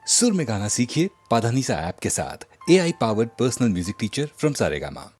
सुर में गाना सीखिए पाधानीसा ऐप के साथ। AI powered personal music teacher from Saregama.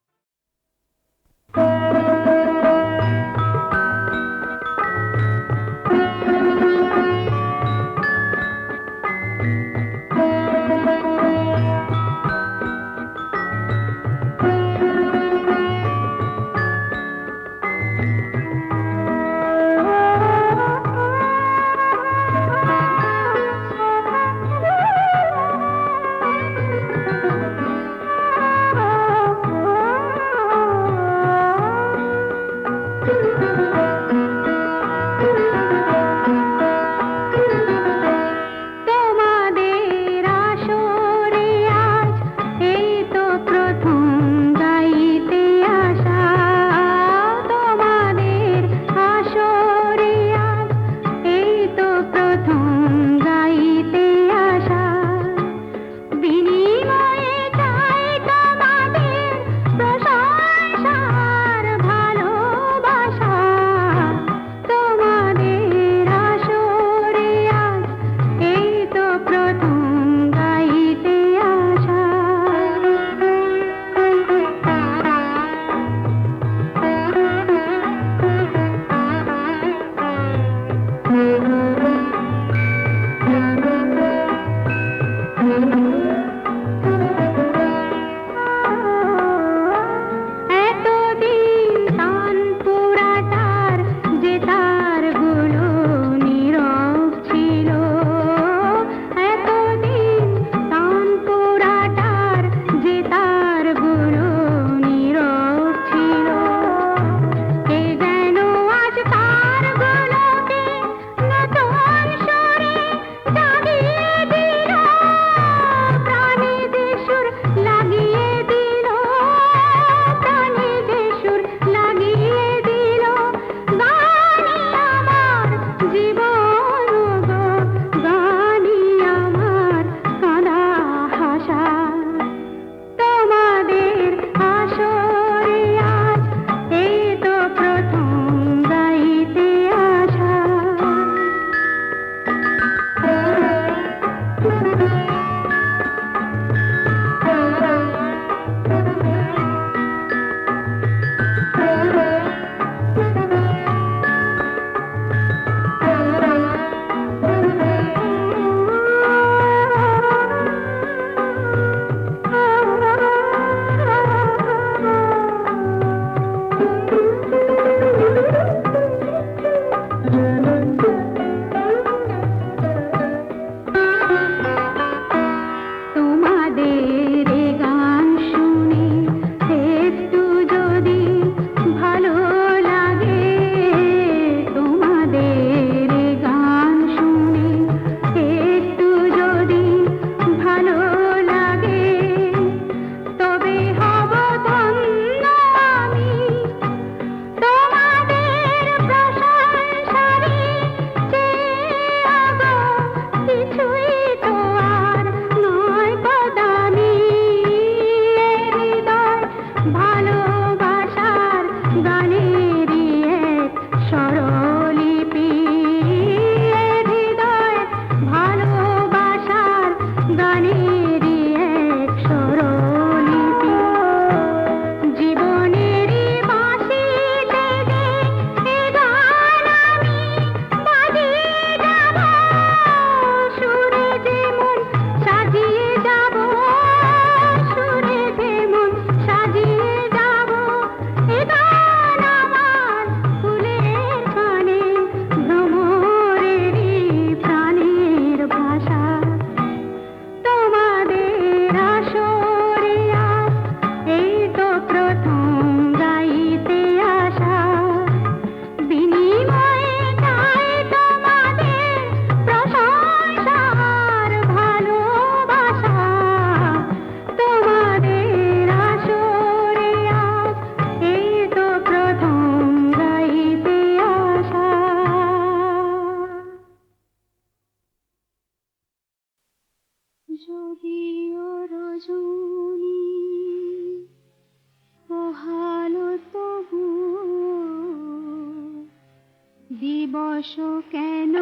দিবস কেন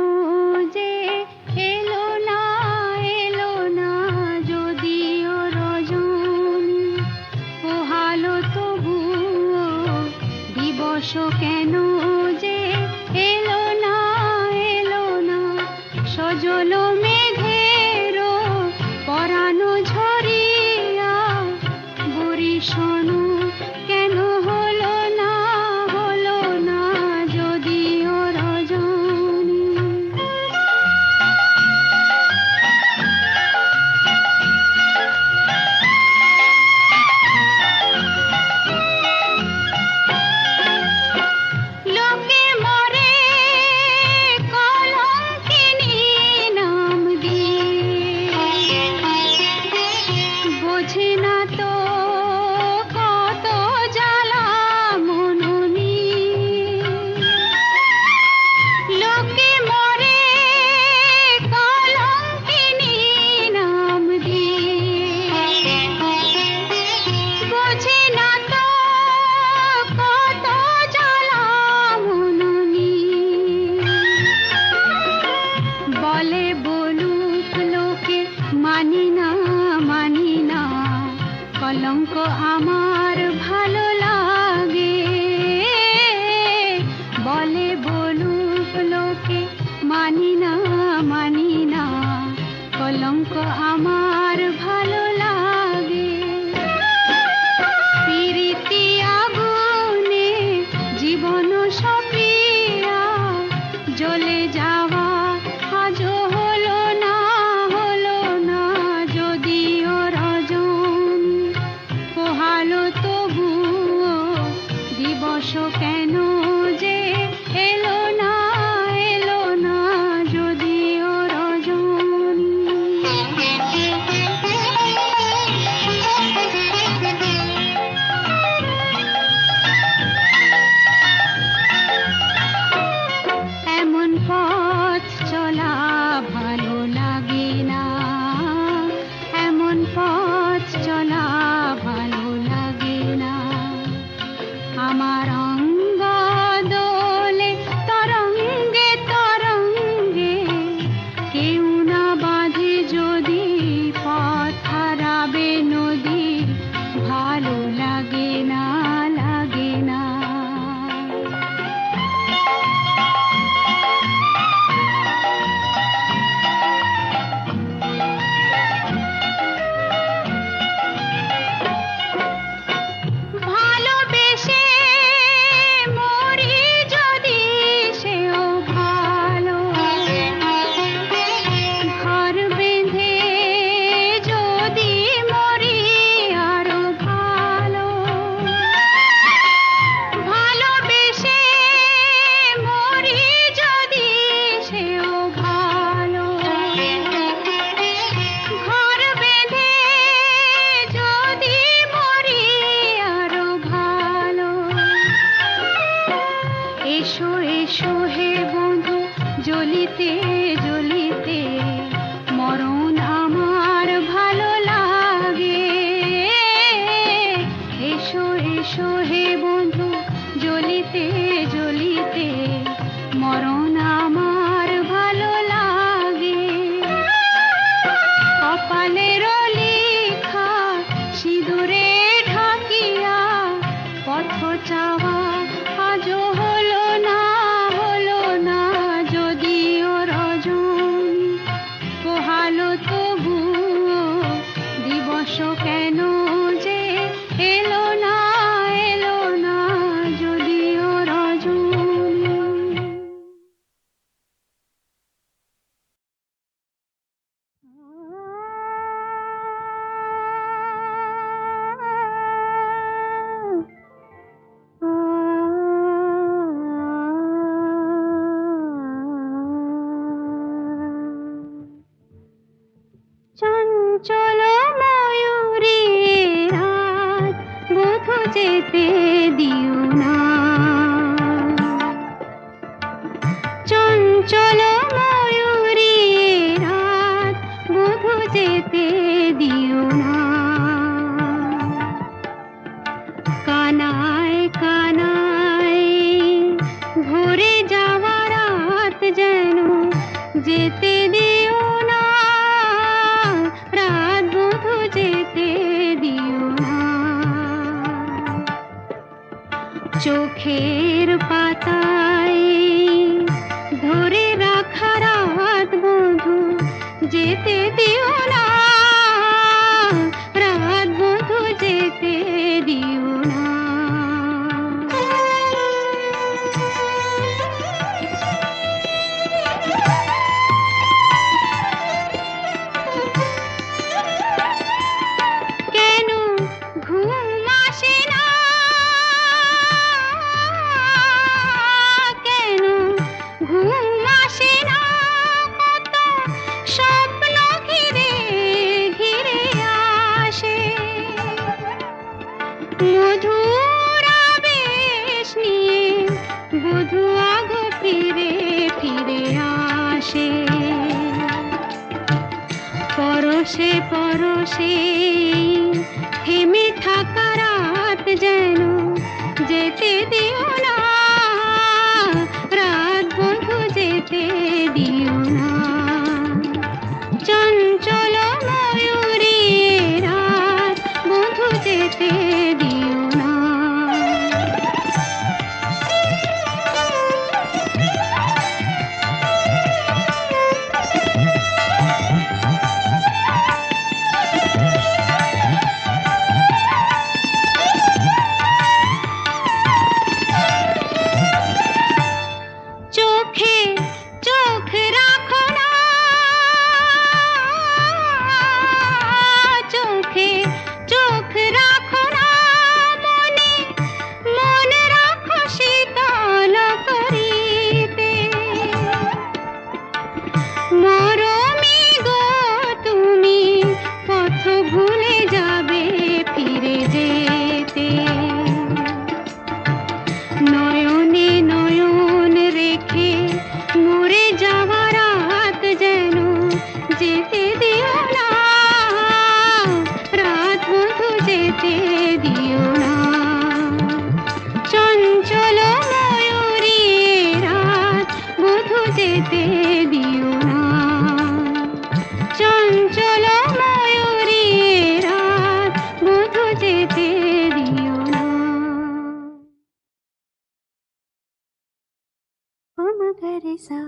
যে এলো না এলো কলঙ্ক আমার ভালো লাগে, বলে বলুক লোকে মানি না মানি না, কলঙ্ক আমার ভালো লাগে। প্রীতি আগুনে জীবন সপিয়া জ্বলে যাওয়া আজও হলো না যদিও রজনী পোহালো তবুও দিবস কেন যে এলো না যদিও রজনী। এমন পথ চলা ভালো লাগে না, এমন পথ চলা ভালো লাগে না, আমার অঙ্গ দোলে তরঙ্গে তরঙ্গে, কেউ না বাঁধে যদি পথ হারাবে নদী, ভালো লাগে না লাগে না। ভালোবেসে মরি যদি সেও ভালো, ঘর বেঁধে যদি মরি আরো ভালো। ভালোবেসে মরি যদি সেও ভালো, ঘর বেঁধে যদি মরি আরো ভালো। এসো এসো হে বন্ধু জ্বলিতে জ্বলিতে, মরণ আমার ভালো লাগে। এসো এসো হে বন্ধু জ্বলিতে জ্বলিতে, মরণ আমার ভালো লাগে। কপালের লেখা সিঁদুরে ঢাকিয়া পথ চাওয়া আজও হলো না যদিও রজনী পোহালো তবুও দিবস কেন যে এলো না যদিও রজনী। চঞ্চল ময়ূরী রাত বধূ যেতে দিও না, চঞ্চল ময়ূরী রাত বধূ যেতে দিও না। কানায় কানায় ভরে যাওয়া রাত যেন যেতে দিও না, রাত বধূ যেতে দিও না। চোখের পাতায় ধরে রাখা রাত বধূ যেতে দিও না, রাত বধূ যেতে দিও না। কেন ঘুম আসে না, কেন ঘুম আসে না, কত স্বপ্ন ঘিরে ঘিরে আসে। মধুর আবেশ নিয়ে বধূ আগো ফিরে ফিরে আসে। পরশে পরশে থেমে থাকা রাত যেন যেতে দিও না, রাত বধূ যেতে দিও না। চঞ্চল ময়ূরী রাত বধূ যেতে सा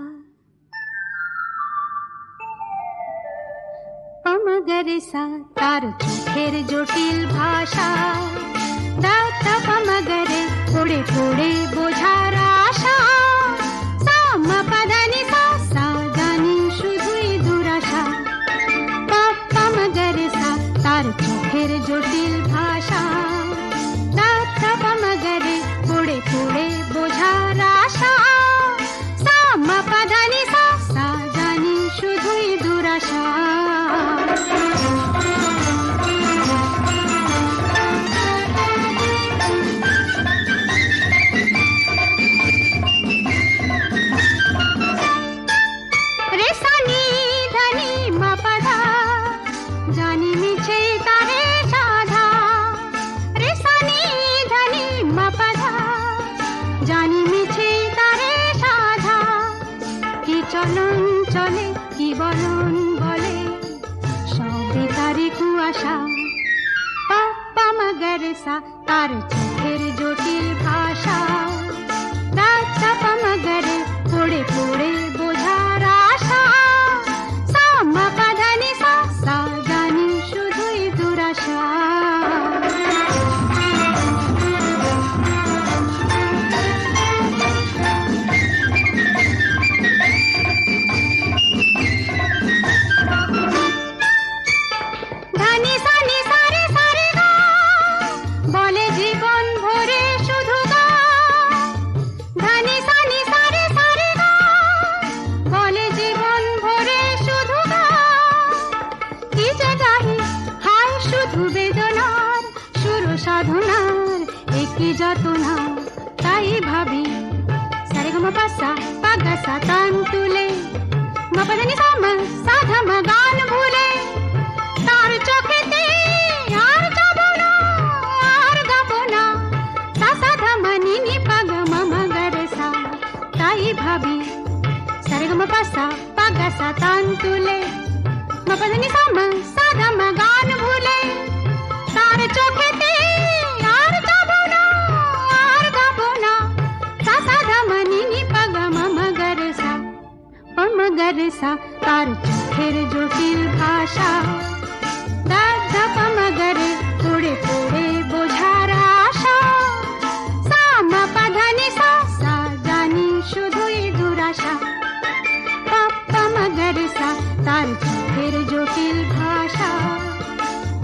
পমগরে সা তার চোখের জটিল ভাষা দাতা পমগরে পড়ে পড়ে বোঝার আশা সামা পাদানি সা সা জানি শুধুই দুরাশা পমগরে সা তার চোখের জটিল ভাষা দাতা পমগরে পড়ে পড়ে বোঝার আশা সামা পাদানি সা সা জানি শুধুই দুরাশা চলন চলে কি বলন বলে সবে তারি কুয়াশা পাপ্পা মগরসা তার চোখের জটিল ভাষা দাতা পমগরে পড়ে পড়ে বোঝার আশা সামা পাদানি সা সা জানি শুধুই দুরাশা সাধনার একই যাতনা তাই ভাবি সারে গম পাসা পাগাসা তান তুলে মপদানি সামা সাধম গান ভুলে তার চোখেতে আর যাব না আর গাব না সা সাধম নিনি পাগ মগরসা তাই ভাবি সারে গম পাসা পাগাসা তান তুলে মপদানি সামা সাধম গান ভুলে তার চোখেতে আর যাব না আর গাব না সা সাধম নিনি পাগ মগরসা পমগরসা তার চোখের জটিল ভাষা দাদা পমগরে পড়ে পড়ে বোঝার আশা সামা পাধানি সা সা জানি শুধুই দুরাশা পমগরসা তার চোখের জটিল ভাষা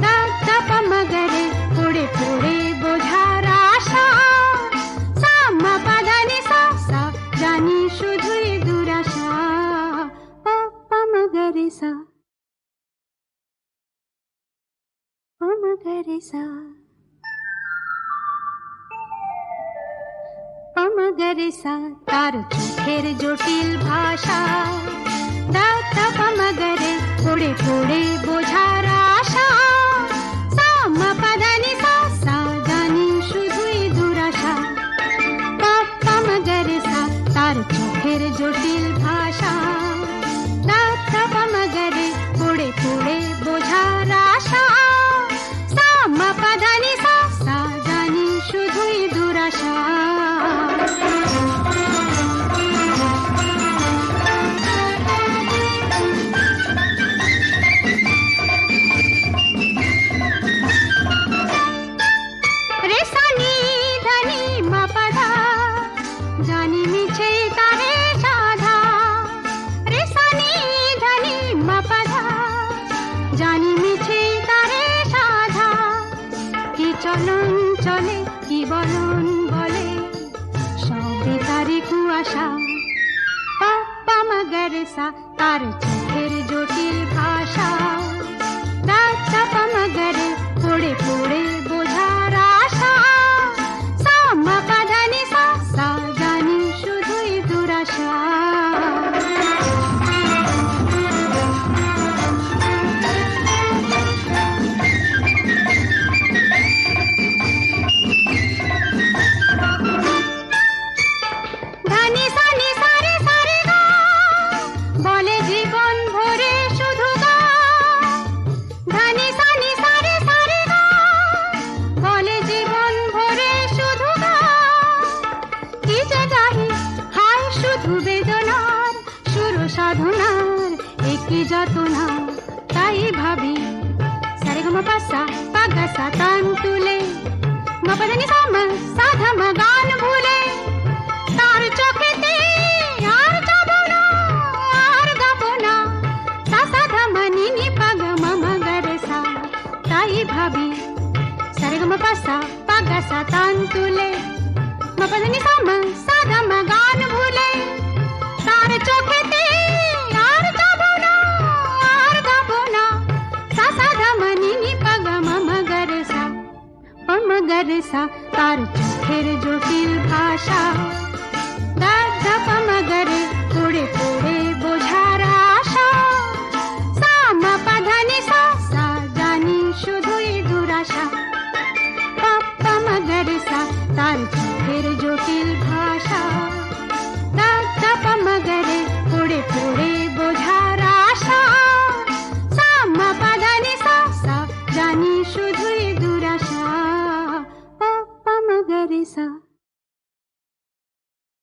দাদা পমগরে পড়ে পড়ে বোঝার আশা সামা পাদানি সা সা জানি শুধুই দুরাশা পমগরসা পমগরসা পমগরসা তার চোখের জটিল ভাষা দাতা পমগরে পড়ে পড়ে বোঝার আশা সামা পাদানি সা সা জানি শুধুই দুরাশা পমগরসা তার চোখের জটিল ভাষা দাতা পমগরে পড়ে পড়ে বোঝার আশা সামা পাদানি সা সা জানি শুধুই দুরাশা জানি মিছে তারে সাধা রে সানি ধনি মাপাধা জানি মিছে তারে সাধা কি চলন চলে কি বলন বলে সবে তারি কুয়াশা পাপ্পা মগরসা তার চোখের জটিল ভাষা দাতা পমগরে পড়ে পড়ে বোঝার আশা সামা পাধানি সা সা জানি শুধুই দুরাশা ধানি সানি সারে সারে গা বলে জীবন ভরে শুধু সরেগম পাসা পাগাসা তান তুলে মপদানি সাম সাধম গান ভুলে তার চোখেতে আর যাবো না আর গাবো না সা সাধম নিনি পাগ মম গরসা তাই ভাবি সরেগম পাসা পাগাসা তান তুলে মপদানি সাম সাধম গান ভুলে তার চোখেতে আর যাবো না আর গাবো না সা সাধম নিনি পাগ মম গরসা তার চোখের জটিল ভাষা